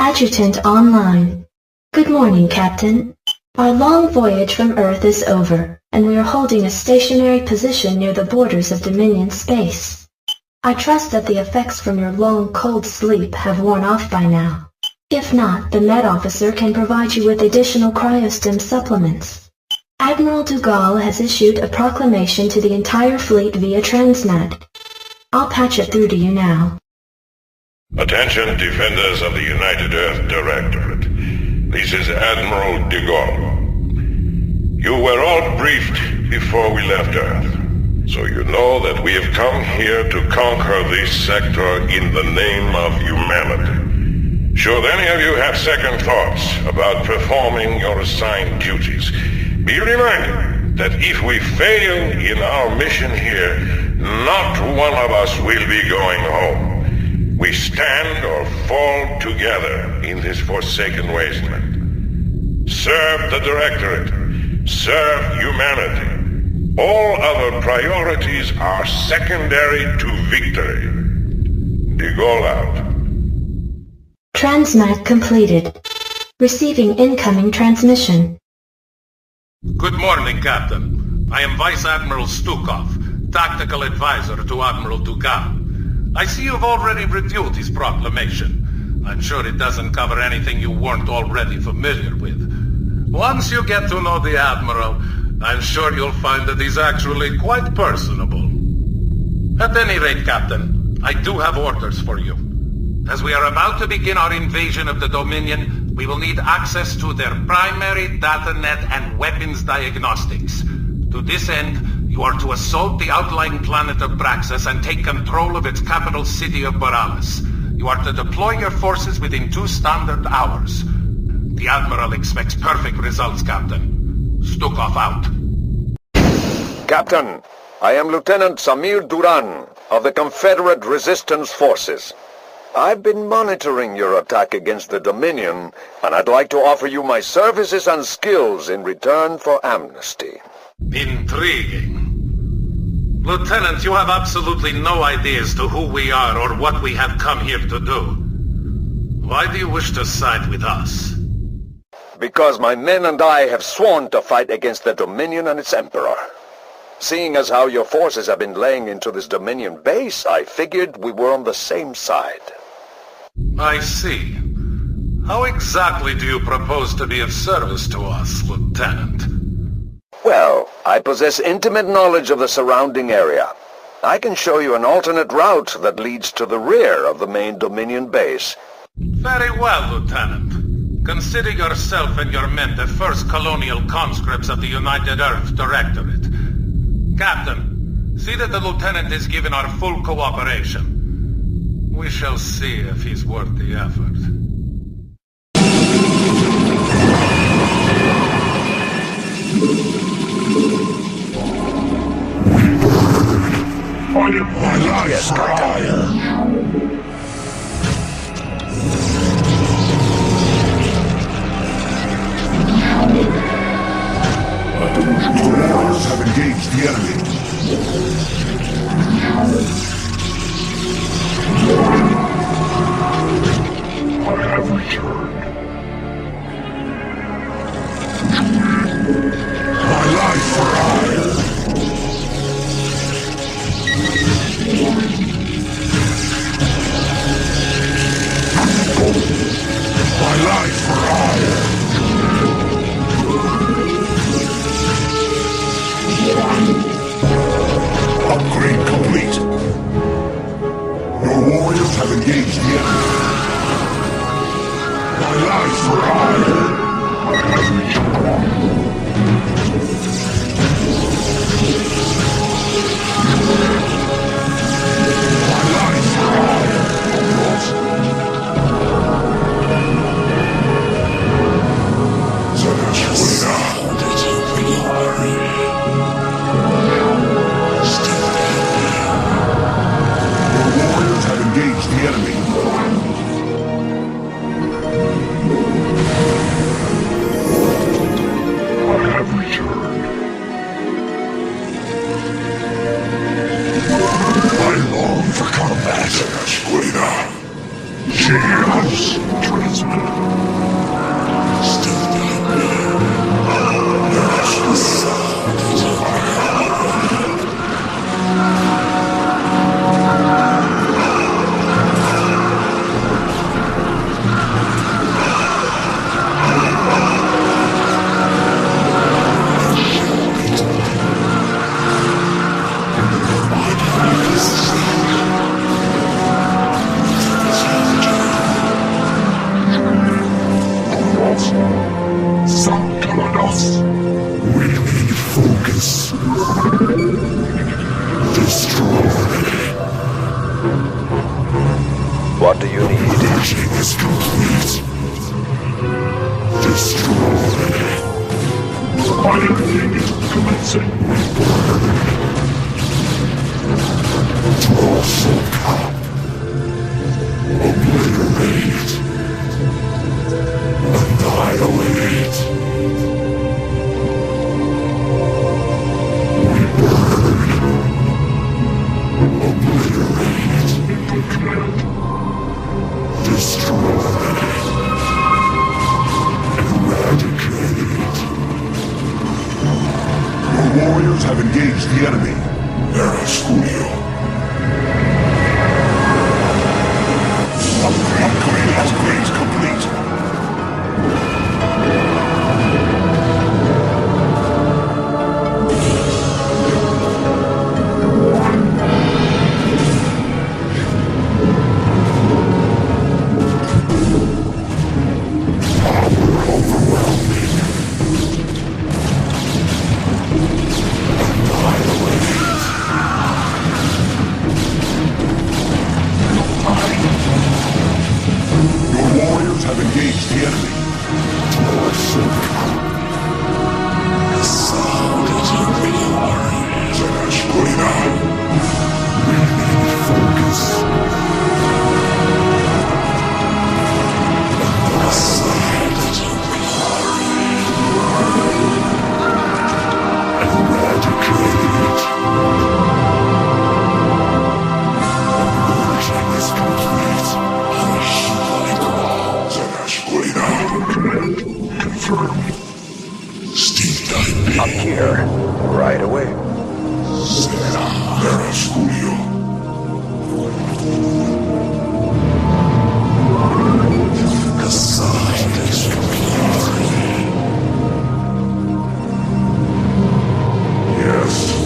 Adjutant online. Good morning, Captain. Our long voyage from Earth is over, and we are holding a stationary position near the borders of Dominion space. I trust that the effects from your long, cold sleep have worn off by now. If not, the Med Officer can provide you with additional cryostim supplements. Admiral Dougal has issued a proclamation to the entire fleet via Transmed. I'll patch it through to you now. Attention, defenders of the United Earth Directorate. This is Admiral de Gaulle. You were all briefed before we left Earth, so you know that we have come here to conquer this sector in the name of humanity. Should any of you have second thoughts about performing your assigned duties, be reminded that if we fail in our mission here, not one of us will be going home. We stand or fall together in this forsaken wasteland. Serve the Directorate. Serve humanity. All other priorities are secondary to victory. De Gaulle out. Transmat completed. Receiving incoming transmission. Good morning, Captain. I am Vice Admiral Stukov, Tactical Advisor to Admiral Dougal. I see you've already reviewed his proclamation. I'm sure it doesn't cover anything you weren't already familiar with. Once you get to know the Admiral, I'm sure you'll find that he's actually quite personable. At any rate, Captain, I do have orders for you. As we are about to begin our invasion of the Dominion, we will need access to their primary data net and weapons diagnostics. To this end, you are to assault the outlying planet of Braxis and take control of its capital city of Boralis. You are to deploy your forces within 2 standard hours. The Admiral expects perfect results, Captain. Stukov out. Captain, I am Lieutenant Samir Duran of the Confederate Resistance Forces. I've been monitoring your attack against the Dominion, and I'd like to offer you my services and skills in return for amnesty. Intriguing. Lieutenant, you have absolutely no idea as to who we are or what we have come here to do. Why do you wish to side with us? Because my men and I have sworn to fight against the Dominion and its Emperor. Seeing as how your forces have been laying into this Dominion base, I figured we were on the same side. I see. How exactly do you propose to be of service to us, Lieutenant? Well, I possess intimate knowledge of the surrounding area. I can show you an alternate route that leads to the rear of the main Dominion base. Very well, Lieutenant. Consider yourself and your men the first colonial conscripts of the United Earth Directorate. Captain, see that the Lieutenant is given our full cooperation. We shall see if he's worth the effort. My life fire. Warriors have engaged the enemy. I have returned. My life for hire. My life for hire. Upgrade complete. Your warriors have engaged the enemy. My life for hire. I have returned. My life for hire. Engage the enemy. House transmitter. Still not there. There's the sound of we need focus. Destroy. What do you need? Purging is complete. Destroy. Fighting is commencing. Torso cup. Obliterate. Annihilate. Destroy. Eradicate. Your warriors have engaged the enemy. Upgrade complete. I'm here. Right away.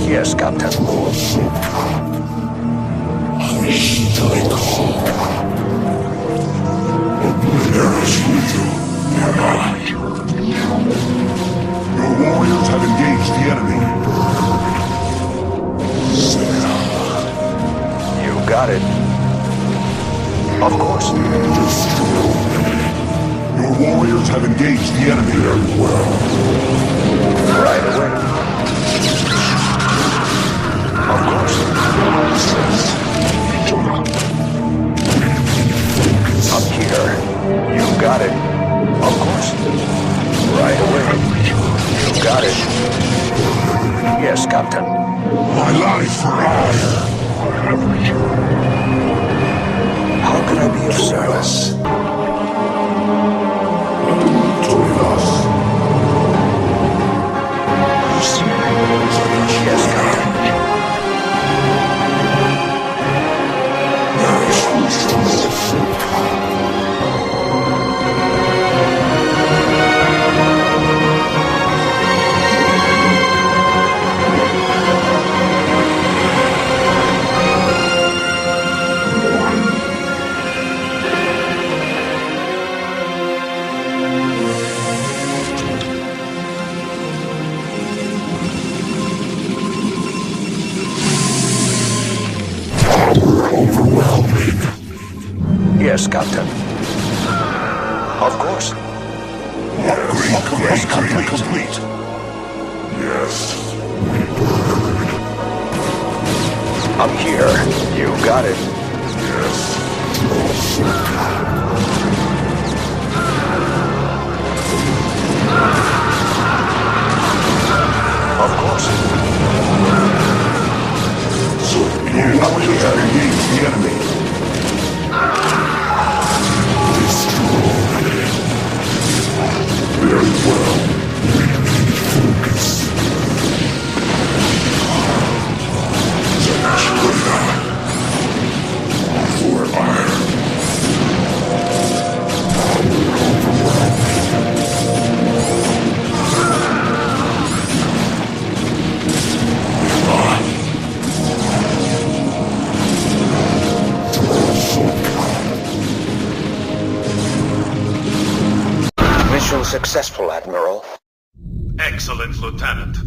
Yes, Captain. Your warriors have engaged the enemy. You got it. Of course. Your warriors have engaged the enemy. Right away. Of course. Up here. You got it. Of course. Right away. You got it. Yes, Captain. My life for hire. How can I be of service? Yes, Captain. Overwhelming. Yes, Captain. Of course. Upgrade complete. Yes. I'm here. You got it. Yes. Of course. Your warriors have engaged the enemy. Mission successful, Admiral. Excellent, Lieutenant.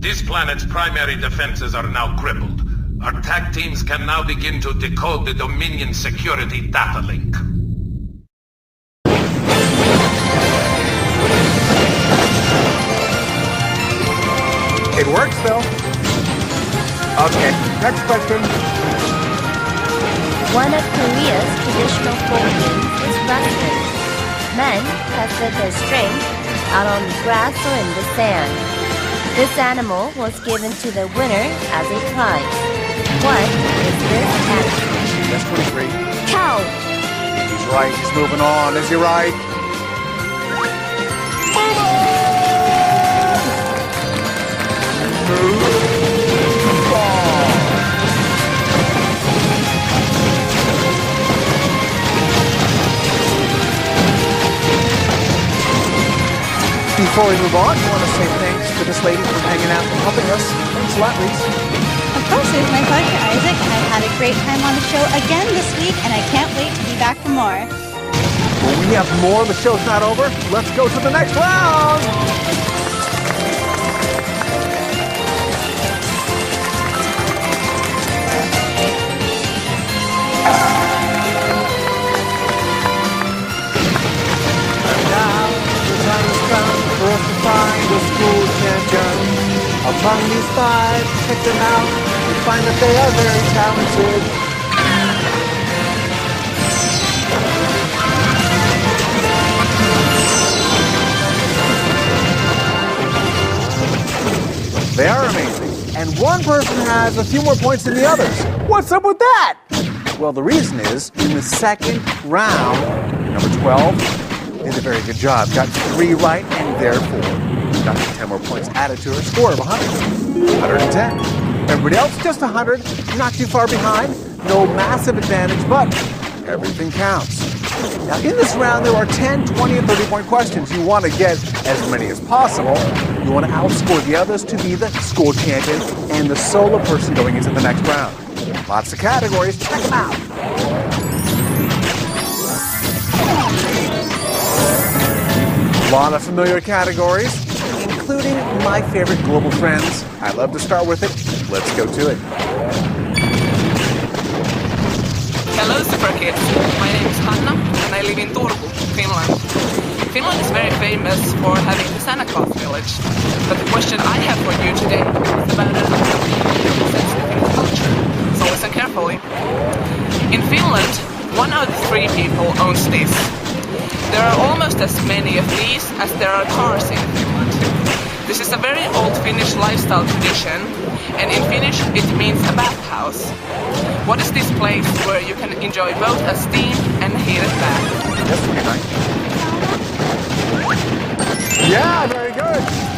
This planet's primary defenses are now crippled. Our TAC teams can now begin to decode the Dominion security data link. It works, though. Okay, next question. One of Korea's traditional folk games is wrestling. Men tested their strength out on the grass or in the sand. This animal was given to the winner as a prize. What is this animal? That's 23. Cow! He's right, he's moving on. Is he right? Before we move on, I want to say thanks to this lady for hanging out and helping us. Thanks a lot, Reese. Of course, it was my pleasure, Isaac, and I've had a great time on the show again this week, and I can't wait to be back for more. Well, we have more. The show's not over. Let's go to the next round. For us to find a school champion. Among these five, check them out. You find that they are very talented. They are amazing. And one person has a few more points than the others. What's up with that? Well, the reason is, in the second round, number 12, did a very good job. Got 3 right and therefore got 10 more points added to her score of 100. 110. Everybody else just 100. Not too far behind. No massive advantage, but everything counts. Now in this round there are 10, 20, and 30-point questions. You want to get as many as possible. You want to outscore the others to be the school champion and the solo person going into the next round. Lots of categories. Check them out. A lot of familiar categories, including my favorite global trends. I love to start with it. Let's go to it. Hello, Super Kids. My name is Hanna, and I live in Turku, Finland. Finland is very famous for having the Santa Claus village. But the question I have for you today is about a sensitive culture. So listen carefully. In Finland, 1 out of 3 people owns this. There are almost as many of these as there are cars in Finland. This is a very old Finnish lifestyle tradition, and in Finnish it means a bathhouse. What is this place where you can enjoy both a steam and heated bath? That's pretty nice. Yeah, very good.